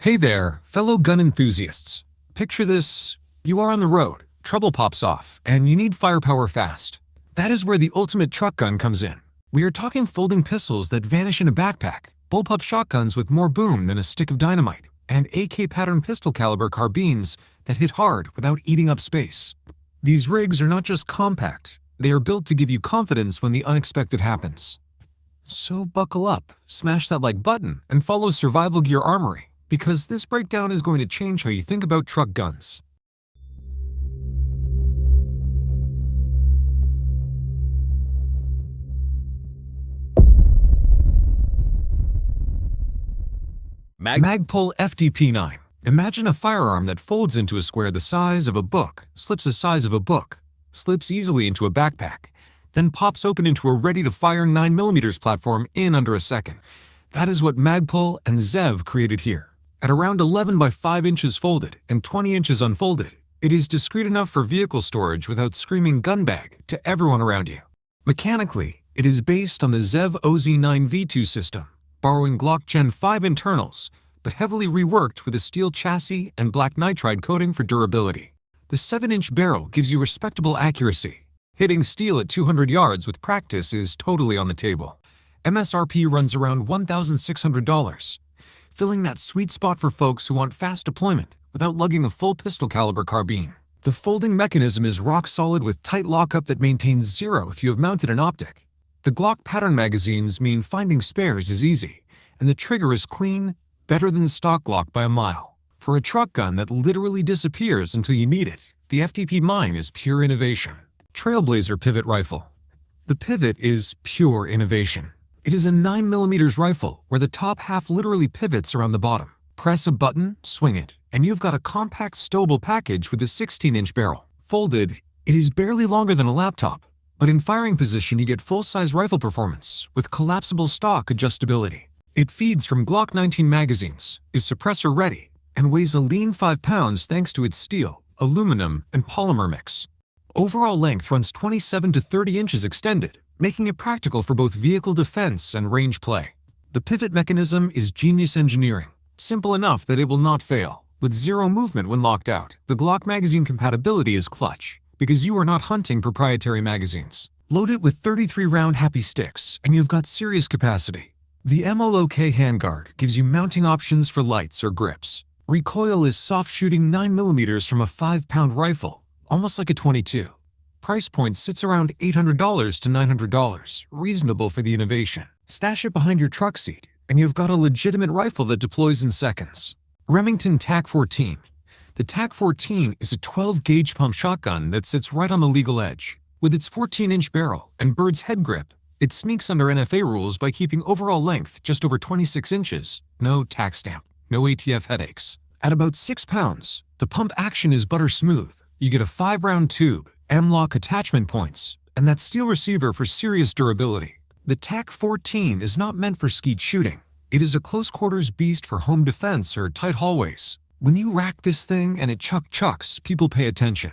Hey there, fellow gun enthusiasts. Picture this: you are on the road, trouble pops off, and you need firepower fast. That is where the ultimate truck gun comes in. We are talking folding pistols that vanish in a backpack, bullpup shotguns with more boom than a stick of dynamite, and AK pattern pistol caliber carbines that hit hard without eating up space. These rigs are not just compact, they are built to give you confidence when the unexpected happens. So buckle up, smash that like button, and follow Survival Gear Armory, because this breakdown is going to change how you think about truck guns. Magpul FDP9. Imagine a firearm that folds into a square the size of a book, slips easily into a backpack, then pops open into a ready-to-fire 9mm platform in under a second. That is what Magpul and Zev created here. At around 11 by 5 inches folded and 20 inches unfolded, it is discreet enough for vehicle storage without screaming gun bag to everyone around you. Mechanically, it is based on the Zev OZ9 V2 system, borrowing Glock Gen 5 internals, but heavily reworked with a steel chassis and black nitride coating for durability. The 7-inch barrel gives you respectable accuracy. Hitting steel at 200 yards with practice is totally on the table. MSRP runs around $1,600, filling that sweet spot for folks who want fast deployment without lugging a full pistol caliber carbine. The folding mechanism is rock solid with tight lockup that maintains zero if you have mounted an optic. The Glock pattern magazines mean finding spares is easy, and the trigger is clean, better than stock Glock by a mile. For a truck gun that literally disappears until you need it, the FDP9 is pure innovation. Trailblazer Pivot Rifle. The pivot is pure innovation. It is a 9mm rifle where the top half literally pivots around the bottom. Press a button, swing it, and you've got a compact stowable package with a 16-inch barrel. Folded, it is barely longer than a laptop, but in firing position you get full-size rifle performance with collapsible stock adjustability. It feeds from Glock 19 magazines, is suppressor ready, and weighs a lean 5 pounds thanks to its steel, aluminum, and polymer mix. Overall length runs 27 to 30 inches extended, making it practical for both vehicle defense and range play. The pivot mechanism is genius engineering, simple enough that it will not fail. With zero movement when locked out, the Glock magazine compatibility is clutch, because you are not hunting proprietary magazines. Load it with 33-round happy sticks, and you've got serious capacity. The MLOK handguard gives you mounting options for lights or grips. Recoil is soft shooting 9mm from a 5-pound rifle, almost like a .22. Price point sits around $800 to $900, reasonable for the innovation. Stash it behind your truck seat, and you've got a legitimate rifle that deploys in seconds. Remington TAC-14. The TAC-14 is a 12-gauge pump shotgun that sits right on the legal edge. With its 14-inch barrel and bird's head grip, it sneaks under NFA rules by keeping overall length just over 26 inches. No tax stamp, no ATF headaches. At about 6 pounds, the pump action is butter smooth. You get a 5-round tube, M-lock attachment points, and that steel receiver for serious durability. The TAC-14 is not meant for skeet shooting. It is a close-quarters beast for home defense or tight hallways. When you rack this thing and it chucks, people pay attention.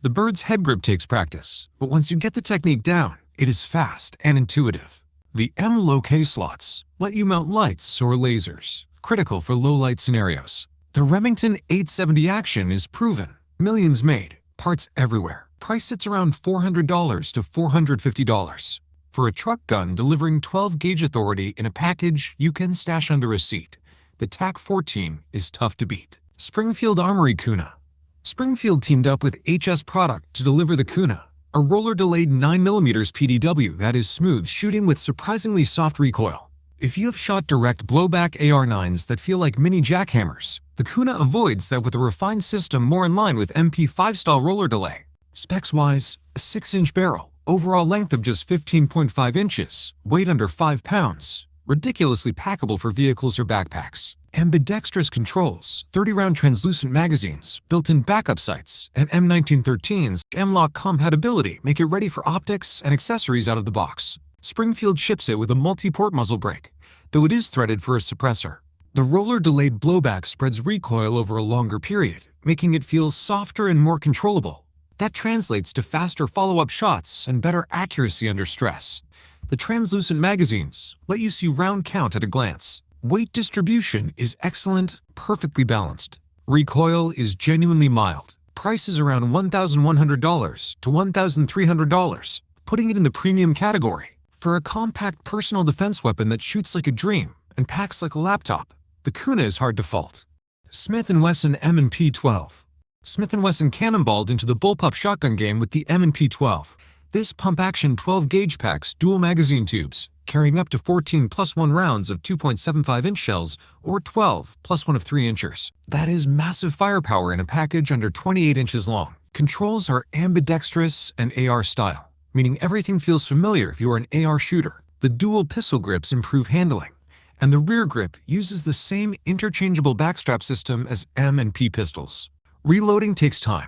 The bird's head grip takes practice, but once you get the technique down, it is fast and intuitive. The MLOK slots let you mount lights or lasers, critical for low-light scenarios. The Remington 870 action is proven. Millions made, parts everywhere. Price sits around $400 to $450. For a truck gun delivering 12-gauge authority in a package you can stash under a seat, the TAC-14 is tough to beat. Springfield Armory Kuna. Springfield teamed up with HS Product to deliver the Kuna, a roller-delayed 9mm PDW that is smooth shooting with surprisingly soft recoil. If you have shot direct blowback AR9s that feel like mini jackhammers, the Kuna avoids that with a refined system more in line with MP5-style roller delay. Specs-wise, a 6-inch barrel, overall length of just 15.5 inches, weight under 5 pounds, ridiculously packable for vehicles or backpacks. Ambidextrous controls, 30-round translucent magazines, built-in backup sights, and M1913's M-lock compatibility make it ready for optics and accessories out of the box. Springfield ships it with a multi-port muzzle brake, though it is threaded for a suppressor. The roller-delayed blowback spreads recoil over a longer period, making it feel softer and more controllable. That translates to faster follow-up shots and better accuracy under stress. The translucent magazines let you see round count at a glance. Weight distribution is excellent, perfectly balanced. Recoil is genuinely mild. Price is around $1,100 to $1,300, putting it in the premium category. For a compact personal defense weapon that shoots like a dream and packs like a laptop, the Kuna is hard to fault. Smith & Wesson M&P 12. Smith & Wesson cannonballed into the bullpup shotgun game with the M&P 12. This pump-action 12-gauge packs dual magazine tubes, carrying up to 14 plus 1 rounds of 2.75-inch shells or 12 plus 1 of 3 inches. That is massive firepower in a package under 28 inches long. Controls are ambidextrous and AR style, meaning everything feels familiar if you are an AR shooter. The dual pistol grips improve handling, and the rear grip uses the same interchangeable backstrap system as M&P pistols. Reloading takes time.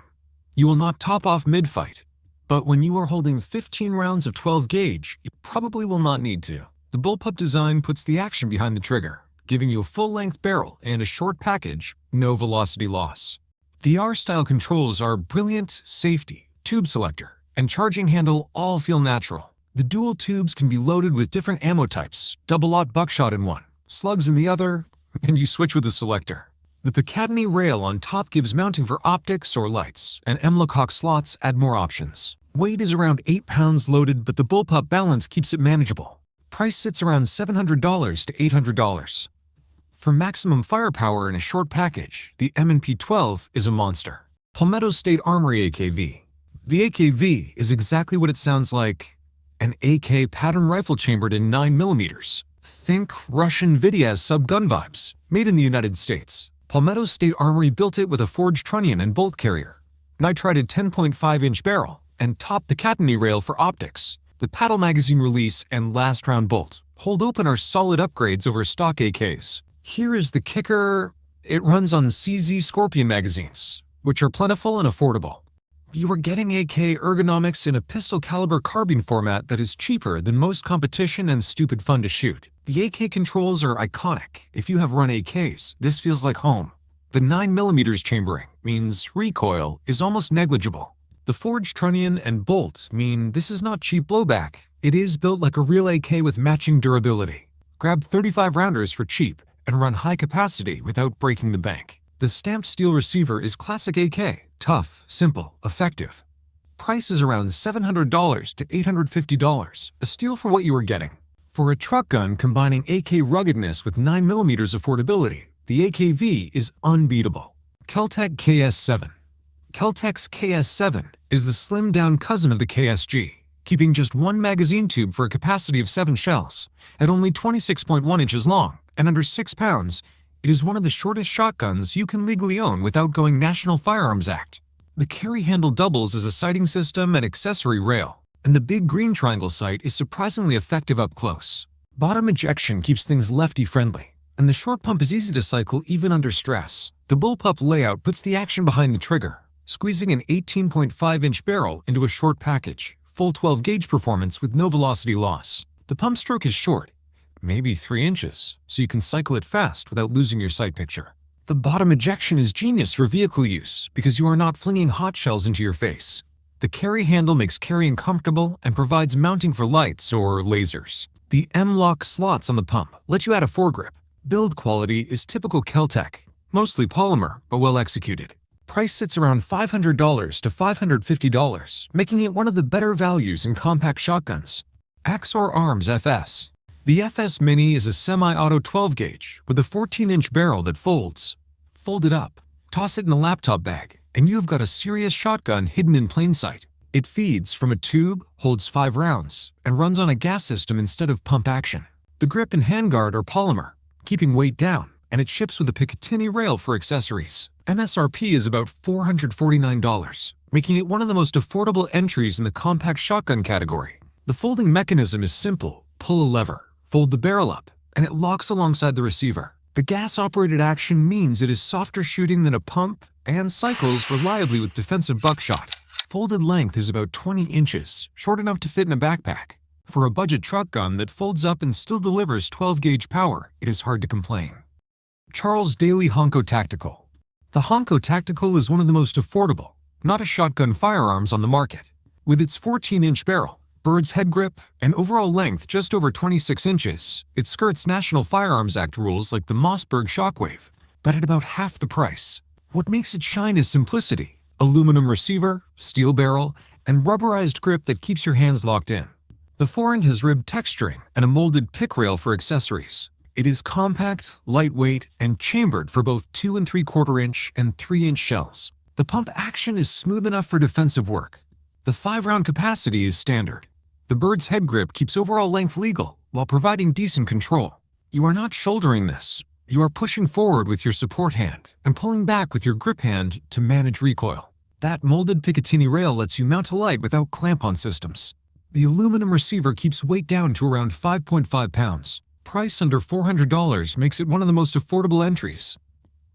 You will not top off mid-fight, but when you are holding 15 rounds of 12 gauge, you probably will not need to. The bullpup design puts the action behind the trigger, giving you a full-length barrel and a short package, no velocity loss. The R-style controls are brilliant, safety, tube selector, and charging handle all feel natural. The dual tubes can be loaded with different ammo types, double-aught buckshot in one, slugs in the other, and you switch with the selector. The Picatinny rail on top gives mounting for optics or lights, and M-Lecoq slots add more options. Weight is around 8 pounds loaded, but the bullpup balance keeps it manageable. Price sits around $700 to $800. For maximum firepower in a short package, the M&P 12 is a monster. Palmetto State Armory AKV. The AKV is exactly what it sounds like, an AK pattern rifle chambered in 9mm. Think Russian Vityaz sub-gun vibes, made in the United States. Palmetto State Armory built it with a forged trunnion and bolt carrier, nitrided 10.5-inch barrel, and top Picatinny rail for optics. The paddle magazine release and last round bolt hold open are solid upgrades over stock AKs. Here is the kicker: it runs on CZ Scorpion magazines, which are plentiful and affordable. You are getting AK ergonomics in a pistol caliber carbine format that is cheaper than most competition and stupid fun to shoot. The AK controls are iconic. If you have run AKs, this feels like home. The 9mm chambering means recoil is almost negligible. The forged trunnion and bolt mean this is not cheap blowback. It is built like a real AK with matching durability. Grab 35 rounders for cheap and run high capacity without breaking the bank. The stamped steel receiver is classic AK, tough, simple, effective. Price is around $700 to $850, a steal for what you are getting. For a truck gun combining AK ruggedness with 9mm affordability, the AKV is unbeatable. Keltec KS7. Keltec's KS7 is the slimmed-down cousin of the KSG, keeping just one magazine tube for a capacity of 7 shells. At only 26.1 inches long and under 6 pounds, it is one of the shortest shotguns you can legally own without going National Firearms Act. The carry handle doubles as a sighting system and accessory rail, and the big green triangle sight is surprisingly effective up close. Bottom ejection keeps things lefty-friendly, and the short pump is easy to cycle even under stress. The bullpup layout puts the action behind the trigger, squeezing an 18.5-inch barrel into a short package, full 12-gauge performance with no velocity loss. The pump stroke is short, maybe 3 inches, so you can cycle it fast without losing your sight picture. The bottom ejection is genius for vehicle use because you are not flinging hot shells into your face. The carry handle makes carrying comfortable and provides mounting for lights or lasers. The M-Lock slots on the pump let you add a foregrip. Build quality is typical Keltec, mostly polymer but well executed. Price sits around $500 to $550, making it one of the better values in compact shotguns. Axor Arms FS. The FS Mini is a semi-auto 12-gauge with a 14-inch barrel that folds. Fold it up, toss it in a laptop bag, and you have got a serious shotgun hidden in plain sight. It feeds from a tube, holds 5 rounds, and runs on a gas system instead of pump action. The grip and handguard are polymer, keeping weight down, and it ships with a Picatinny rail for accessories. MSRP is about $449, making it one of the most affordable entries in the compact shotgun category. The folding mechanism is simple. Pull a lever, fold the barrel up, and it locks alongside the receiver. The gas-operated action means it is softer shooting than a pump and cycles reliably with defensive buckshot. Folded length is about 20 inches, short enough to fit in a backpack. For a budget truck gun that folds up and still delivers 12-gauge power, it is hard to complain. Charles Daly Honko Tactical. The Honko Tactical is one of the most affordable, not a shotgun firearms on the market. With its 14-inch barrel, Bird's head grip, and overall length just over 26 inches, it skirts National Firearms Act rules like the Mossberg Shockwave, but at about half the price. What makes it shine is simplicity: aluminum receiver, steel barrel, and rubberized grip that keeps your hands locked in. The forend has ribbed texturing and a molded pick rail for accessories. It is compact, lightweight, and chambered for both 2 3/4 inch and 3-inch shells. The pump action is smooth enough for defensive work. The 5-round capacity is standard. The Bird's head grip keeps overall length legal while providing decent control. You are not shouldering this. You are pushing forward with your support hand and pulling back with your grip hand to manage recoil. That molded Picatinny rail lets you mount a light without clamp-on systems. The aluminum receiver keeps weight down to around 5.5 pounds. Price under $400 makes it one of the most affordable entries.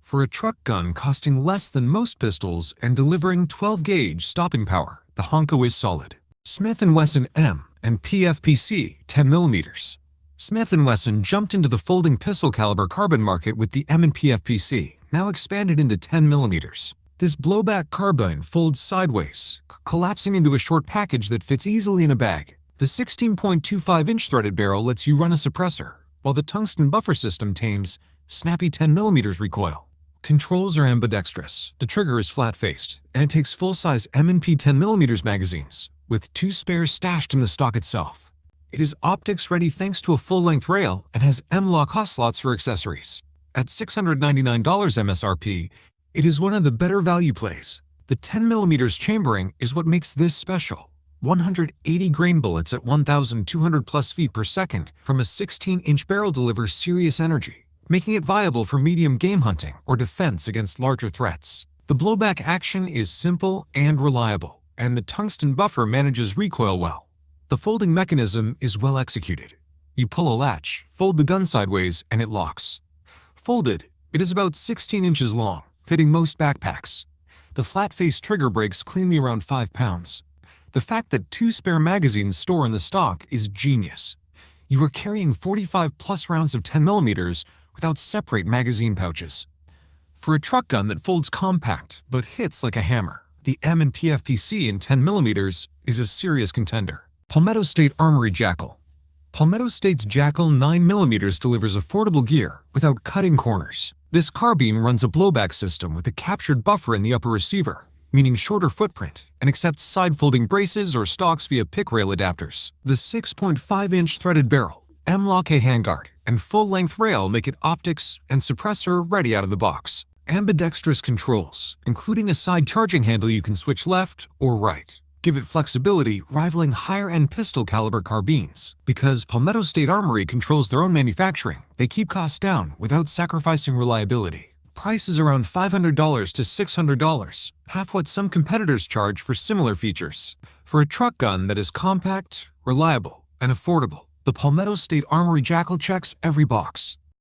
For a truck gun costing less than most pistols and delivering 12-gauge stopping power, the Honko is solid. Smith & Wesson M and PFPC 10mm. Smith & Wesson jumped into the folding pistol caliber carbine market with the M and PFPC, now expanded into 10mm. This blowback carbine folds sideways, collapsing into a short package that fits easily in a bag. The 16.25-inch threaded barrel lets you run a suppressor, while the tungsten buffer system tames snappy 10mm recoil. Controls are ambidextrous, the trigger is flat-faced, and it takes full-size M&P 10mm magazines, with 2 spares stashed in the stock itself. It is optics-ready thanks to a full-length rail and has M-lock hot slots for accessories. At $699 MSRP, it is one of the better value plays. The 10mm chambering is what makes this special. 180 grain bullets at 1,200 plus feet per second from a 16-inch barrel deliver serious energy, making it viable for medium game hunting or defense against larger threats. The blowback action is simple and reliable, and the tungsten buffer manages recoil well. The folding mechanism is well executed. You pull a latch, fold the gun sideways, and it locks. Folded, it is about 16 inches long, fitting most backpacks. The flat-face trigger breaks cleanly around 5 pounds. The fact that 2 spare magazines store in the stock is genius. You are carrying 45-plus rounds of 10mm without separate magazine pouches. For a truck gun that folds compact but hits like a hammer, the M and PFPC in 10mm is a serious contender. Palmetto State Armory Jackal. Palmetto State's Jackal 9mm delivers affordable gear without cutting corners. This carbine runs a blowback system with a captured buffer in the upper receiver, meaning shorter footprint, and accepts side-folding braces or stocks via pick rail adapters. The 6.5-inch threaded barrel, M-lock handguard, and full-length rail make it optics and suppressor ready out of the box. Ambidextrous controls, including a side charging handle you can switch left or right, give it flexibility rivaling higher-end pistol caliber carbines. Because Palmetto State Armory controls their own manufacturing, they keep costs down without sacrificing reliability. Price is around $500 to $600, half what some competitors charge for similar features. For a truck gun that is compact, reliable, and affordable, the Palmetto State Armory Jackal checks every box.